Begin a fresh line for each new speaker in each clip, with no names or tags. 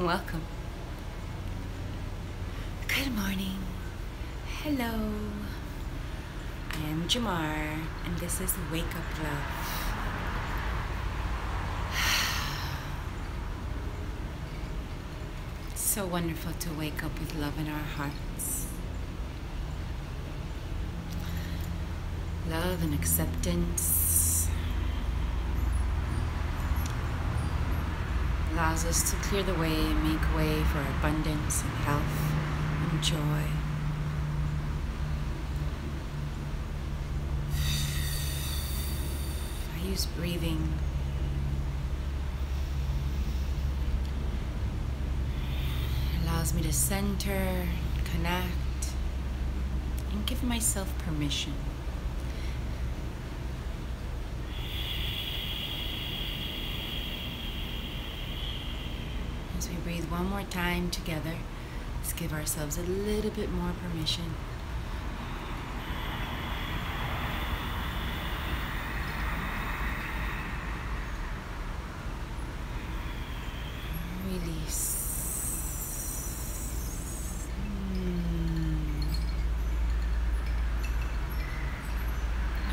Welcome. Good morning. Hello. I am Jimar, and this is Wake Up Love. It's so wonderful to wake up with love in our hearts. Love and acceptance allows us to clear the way and make way for abundance and health and joy. I use breathing. It allows me to center, connect, and give myself permission. As we breathe one more time together, let's give ourselves a little bit more permission. Release.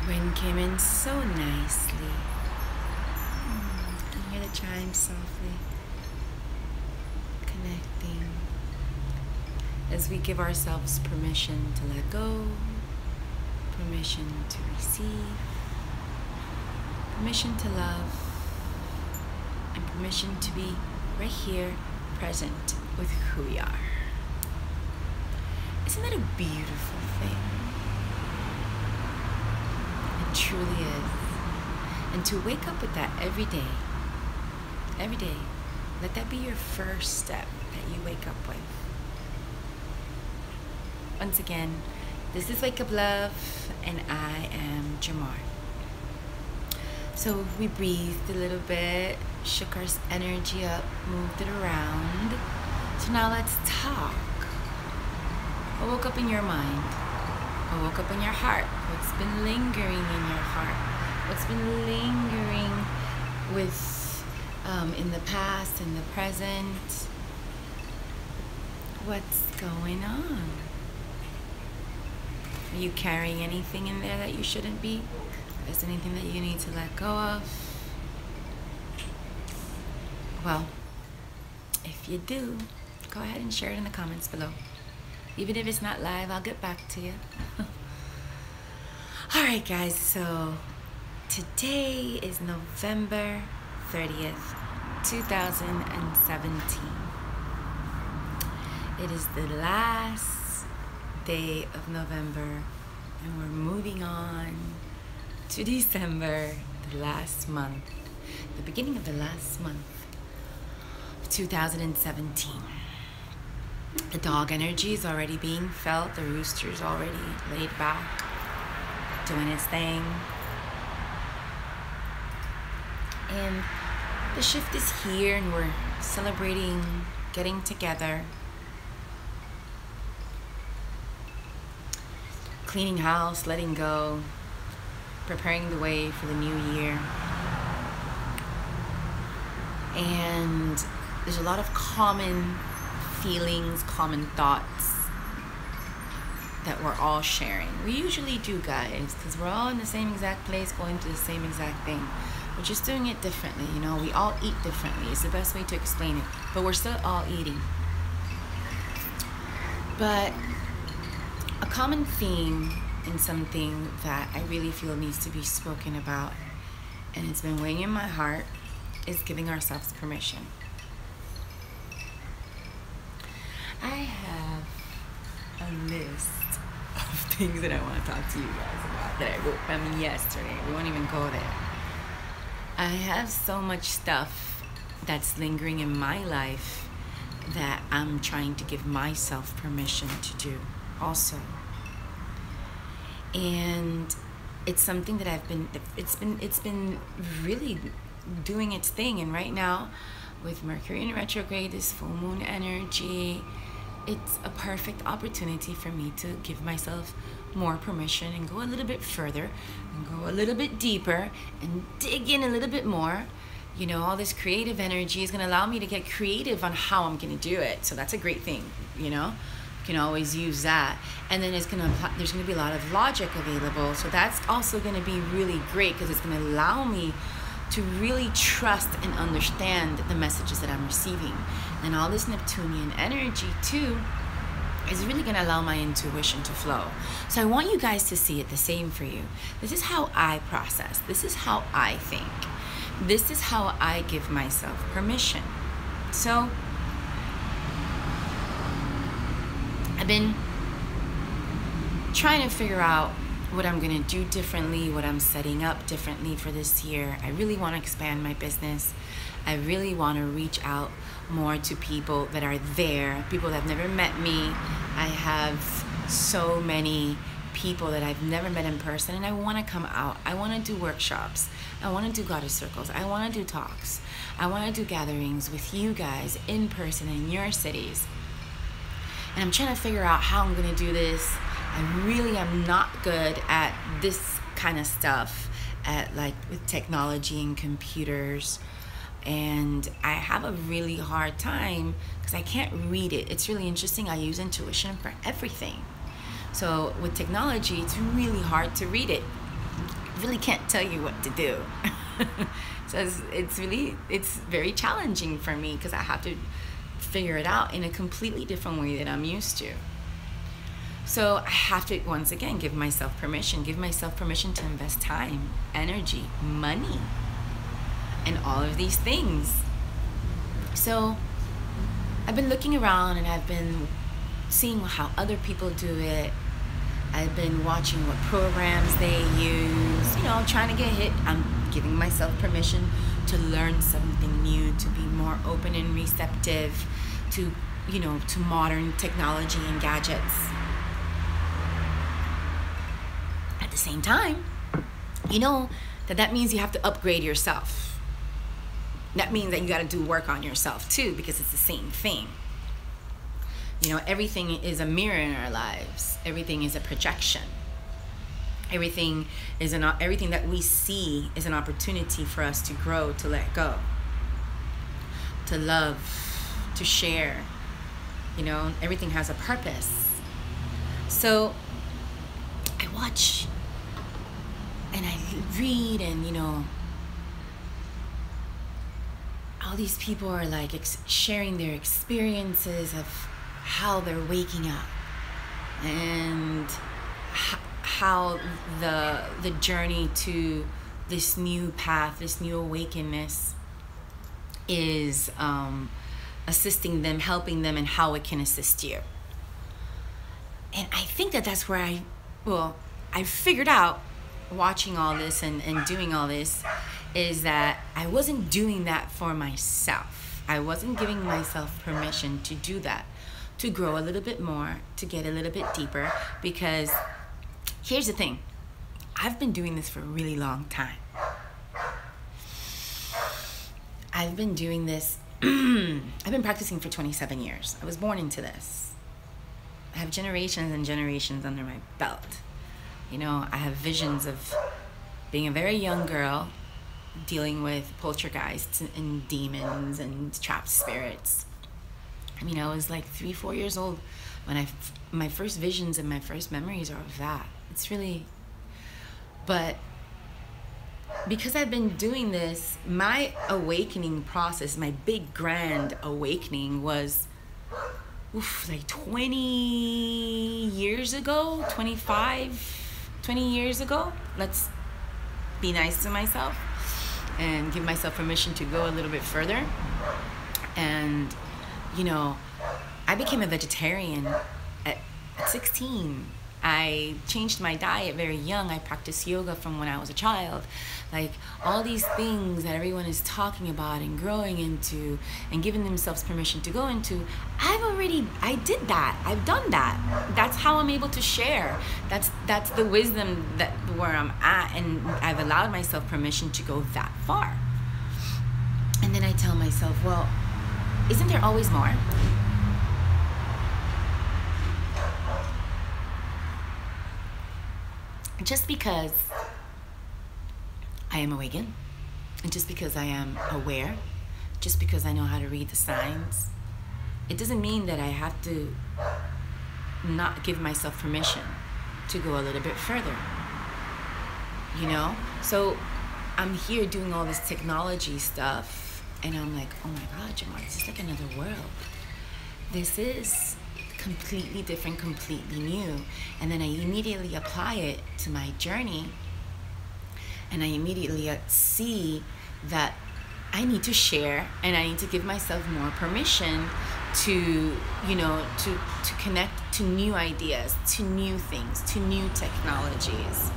The wind came in so nicely. You can hear the chimes softly. Connecting as we give ourselves permission to let go, permission to receive, permission to love, and permission to be right here, present with who we are. Isn't that a beautiful thing? It truly is. And to wake up with that every day, let that be your first step that you wake up with. Once again, this is Wake Up Love, and I am Jimar. So we breathed a little bit, shook our energy up, moved it around. So now let's talk. What woke up in your mind? What woke up in your heart? What's been lingering in your heart? What's been lingering with in the past, in the present? What's going on? Are you carrying anything in there that you shouldn't be? Is there anything that you need to let go of? Well, if you do, go ahead and share it in the comments below. Even if it's not live, I'll get back to you. Alright guys, so today is November 30th, 2017. It is the last day of November, and we're moving on to December, the last month, the beginning of the last month of 2017. The dog energy is already being felt. The rooster's already laid back, doing its thing. And the shift is here, and we're celebrating getting together, cleaning house, letting go, preparing the way for the new year. And there's a lot of common feelings, common thoughts that we're all sharing. We usually do, guys, because we're all in the same exact place, going through the same exact thing. We're just doing it differently, you know. We all eat differently. It's the best way to explain it. But we're still all eating. But a common theme and something that I really feel needs to be spoken about, and it's been weighing in my heart, is giving ourselves permission. I have a list of things that I want to talk to you guys about that I wrote from yesterday. We won't even go there. I have so much stuff that's lingering in my life that I'm trying to give myself permission to do also. And it's something that it's been really doing its thing. And right now, with Mercury in retrograde, this full moon energy, it's a perfect opportunity for me to give myself more permission and go a little bit further and go a little bit deeper and dig in a little bit more, You know, all this creative energy is going to allow me to get creative on how I'm going to do it. So that's a great thing, you know. You can always use that. And then there's going to be a lot of logic available. So that's also going to be really great because it's going to allow me to really trust and understand the messages that I'm receiving. And all this Neptunian energy too is really going to allow my intuition to flow. So I want you guys to see it the same for you. This is how I process. This is how I think. This is how I give myself permission. So I've been trying to figure out what I'm going to do differently, what I'm setting up differently for this year. I really want to expand my business. I really want to reach out more to people that are there, people that have never met me. I have so many people that I've never met in person, and I want to come out. I want to do workshops. I want to do goddess circles. I want to do talks. I want to do gatherings with you guys in person in your cities. And I'm trying to figure out how I'm going to do this. I really am not good at this kind of stuff, at like with technology and computers. And I have a really hard time because I can't read it. It's really interesting. I use intuition for everything. So with technology, it's really hard to read it. I really can't tell you what to do. So it's very challenging for me because I have to figure it out in a completely different way that I'm used to. So I have to, once again, give myself permission to invest time, energy, money, and all of these things. So I've been looking around and I've been seeing how other people do it. I've been watching what programs they use, you know, trying to get hit. I'm giving myself permission to learn something new, to be more open and receptive to, you know, to modern technology and gadgets. At the same time, you know that means you have to upgrade yourself. That means that you got to do work on yourself too, because it's the same thing. You know, everything is a mirror in our lives. Everything is a projection. Everything that we see is an opportunity for us to grow, to let go, to love, to share. You know, everything has a purpose. So I watch and I read, and you know, all these people are like sharing their experiences of how they're waking up and how the journey to this new path, this new awakeness is assisting them, helping them, and how it can assist you. And I think that's where I figured out, watching all this and doing all this, is that I wasn't doing that for myself. I wasn't giving myself permission to do that, to grow a little bit more, to get a little bit deeper. Because here's the thing, I've been doing this for a really long time. I've been doing this, I've been practicing for 27 years. I was born into this. I have generations and generations under my belt. You know, I have visions of being a very young girl dealing with poltergeists and demons and trapped spirits. I mean, I was like 3-4 years old when my first visions and my first memories are of that. It's really, but because I've been doing this, my awakening process, my big grand awakening was like 20 years ago, 20 years ago. Let's be nice to myself and give myself permission to go a little bit further. And you know, I became a vegetarian at 16. I changed my diet very young. I practiced yoga from when I was a child. Like all these things that everyone is talking about and growing into and giving themselves permission to go into, I did that. I've done that. That's how I'm able to share. That's the wisdom that where I'm at, and I've allowed myself permission to go that far. And then I tell myself, well, isn't there always more? Just because I am awakened And just because I am aware, just because I know how to read the signs, it doesn't mean that I have to not give myself permission to go a little bit further. You know? So I'm here doing all this technology stuff, and I'm like, oh my God, Jimar, this is like another world. This is completely different, completely new. And then I immediately apply it to my journey, and I immediately see that I need to share, and I need to give myself more permission to, you know, to connect to new ideas, to new things, to new technologies,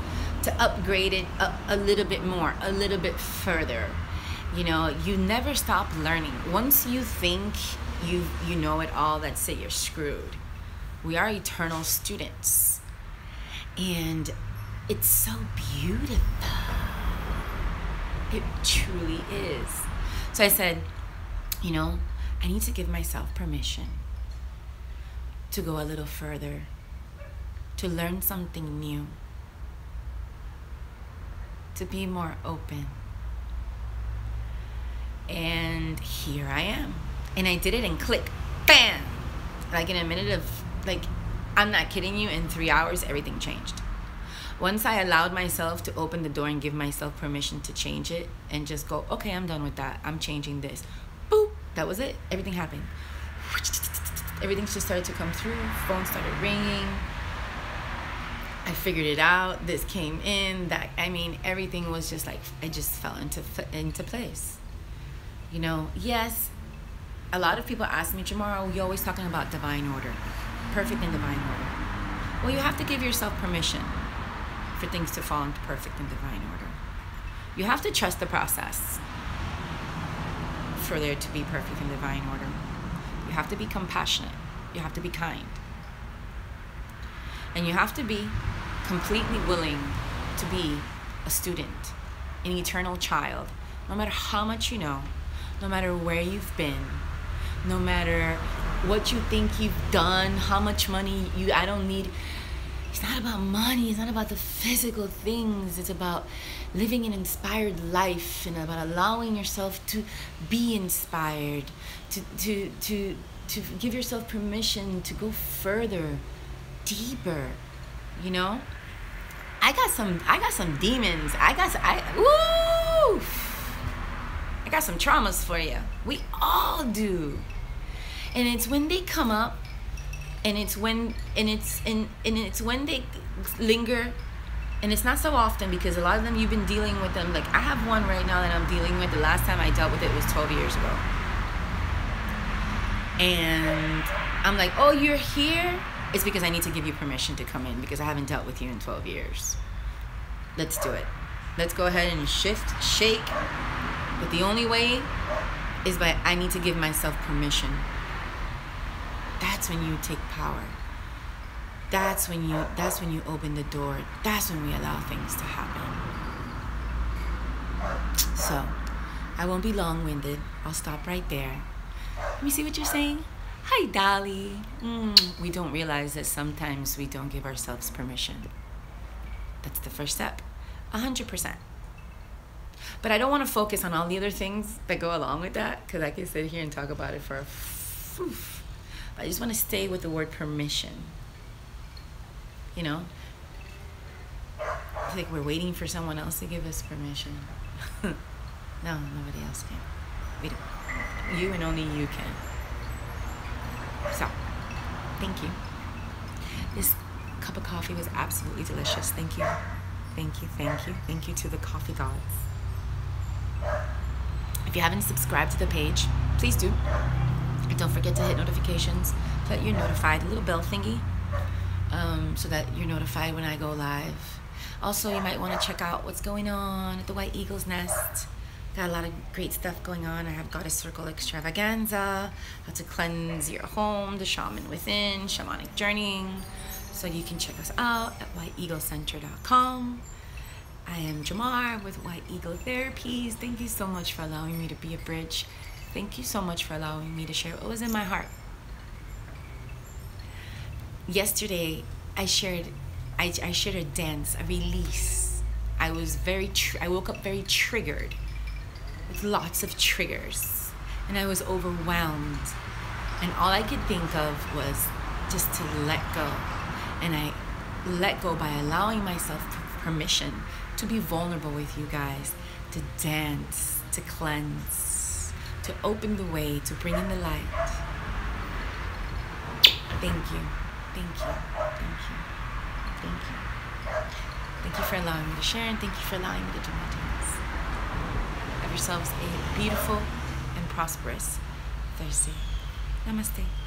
to upgrade it a little bit more, a little bit further. You know, you never stop learning. Once you think you know it all, that's it, you're screwed. We are eternal students. And it's so beautiful. It truly is. So I said, you know, I need to give myself permission to go a little further, to learn something new, to be more open. And here I am. And I did it and click, bam! Like in a minute of, like, I'm not kidding you, in 3 hours, everything changed. Once I allowed myself to open the door and give myself permission to change it and just go, okay, I'm done with that. I'm changing this. Boop. That was it. Everything happened. Everything just started to come through. Phone started ringing. I figured it out. This came in. That, I mean, everything was just like, it just fell into place. You know, yes, a lot of people ask me, Jimar, you're always talking about divine order. Perfect and divine order. Well, you have to give yourself permission for things to fall into perfect and divine order. You have to trust the process for there to be perfect and divine order. You have to be compassionate. You have to be kind. And you have to be completely willing to be a student, an eternal child, no matter how much you know, no matter where you've been, no matter what you think you've done, how much money I don't need. It's not about money. It's not about the physical things. It's about living an inspired life and about allowing yourself to be inspired, to give yourself permission to go further, deeper. You know, I got some demons. I got some traumas for you. We all do. And it's when they come up, and it's when they linger, and it's not so often, because a lot of them you've been dealing with them. Like I have one right now that I'm dealing with. The last time I dealt with it was 12 years ago. And I'm like, oh, you're here? It's because I need to give you permission to come in, because I haven't dealt with you in 12 years. Let's do it. Let's go ahead and shift, shake. But the only way is by I need to give myself permission. That's when you take power. That's when you open the door. That's when we allow things to happen. So, I won't be long-winded. I'll stop right there. Let me see what you're saying. Hi, Dolly. We don't realize that sometimes we don't give ourselves permission. That's the first step. 100%. But I don't want to focus on all the other things that go along with that, because I can sit here and talk about it for I just want to stay with the word permission. You know? It's like we're waiting for someone else to give us permission. No, nobody else can. We don't. You and only you can. So, thank you. This cup of coffee was absolutely delicious. Thank you. Thank you, thank you. Thank you to the coffee gods. If you haven't subscribed to the page, please do. And don't forget to hit notifications so that you're notified, a little bell thingy, so that you're notified when I go live. Also, you might want to check out what's going on at the White Eagle's Nest. Got a lot of great stuff going on. I have Goddess Circle Extravaganza, how to cleanse your home, the shaman within, shamanic journeying. So you can check us out at whiteeaglecenter.com. I am Jimar with White Eagle Therapies. Thank you so much for allowing me to be a bridge. Thank you so much for allowing me to share what was in my heart. Yesterday, I shared a dance, a release. I woke up very triggered with lots of triggers, and I was overwhelmed. And all I could think of was just to let go. And I let go by allowing myself permission to be vulnerable with you guys, to dance, to cleanse, to open the way, to bring in the light. Thank you, thank you, thank you, thank you. Thank you for allowing me to share, and thank you for allowing me to do my dance. Have yourselves a beautiful and prosperous Thursday. Namaste.